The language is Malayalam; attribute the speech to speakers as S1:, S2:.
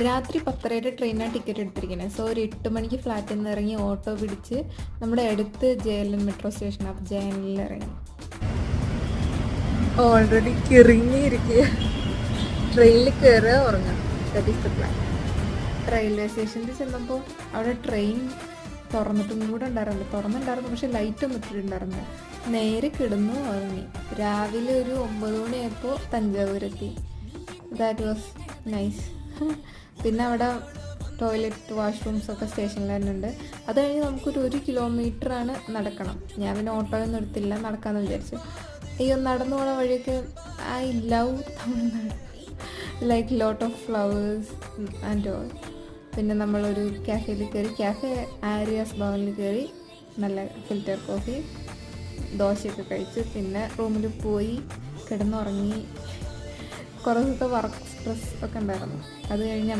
S1: രാത്രി 10:30 ട്രെയിനാണ് ടിക്കറ്റ് എടുത്തിരിക്കുന്നത്. സോ ഒരു 8 മണിക്ക് ഫ്ലാറ്റിൽ നിന്ന് ഇറങ്ങി ഓട്ടോ പിടിച്ച് നമ്മുടെ അടുത്ത് JLN മെട്രോ സ്റ്റേഷൻ, അപ്പോൾ JLNൽ ഇറങ്ങി. ഓൾറെഡി കിറങ്ങിയിരിക്കുക. ട്രെയിനിൽ കയറുക, ഉറങ്ങുക. That is the plan. Railway സ്റ്റേഷനിൽ ചെന്നപ്പോൾ അവിടെ ട്രെയിൻ തുറന്നിട്ടും കൂടെ തുറന്നിട്ടുണ്ടായിരുന്നു, പക്ഷെ ലൈറ്റൊന്നും ഇട്ടിട്ടുണ്ടായിരുന്നില്ല. നേരെ കിടന്നു ഉറങ്ങി. രാവിലെ ഒരു 9 മണിയായപ്പോൾ തഞ്ചാവൂരെത്തി. That was nice. പിന്നെ അവിടെ ടോയ്ലറ്റ്, വാഷ്റൂംസൊക്കെ സ്റ്റേഷനിൽ തന്നെ ഉണ്ട്. അത് കഴിഞ്ഞ് നമുക്കൊരു 1 കിലോമീറ്ററാണ് നടക്കണം. ഞാൻ പിന്നെ ഓട്ടോയൊന്നും എടുത്തില്ല, നടക്കാമെന്ന് വിചാരിച്ചു. അയ്യോ, നടന്നു പോണ വഴിയൊക്കെ I love Tamil Nadu, like lot of flowers and all. പിന്നെ നമ്മളൊരു കാഫേയിൽ കയറി, കാഫേ ആര്യാസ് ഭവനിൽ കയറി നല്ല ഫിൽറ്റർ കോഫി, ദോശയൊക്കെ കഴിച്ച് പിന്നെ റൂമിൽ പോയി കിടന്നുറങ്ങി. കുറേ ദിവസത്തെ വർക്ക് സ്ട്രെസ് ഒക്കെ ഉണ്ടായിരുന്നു. അത് കഴിഞ്ഞ്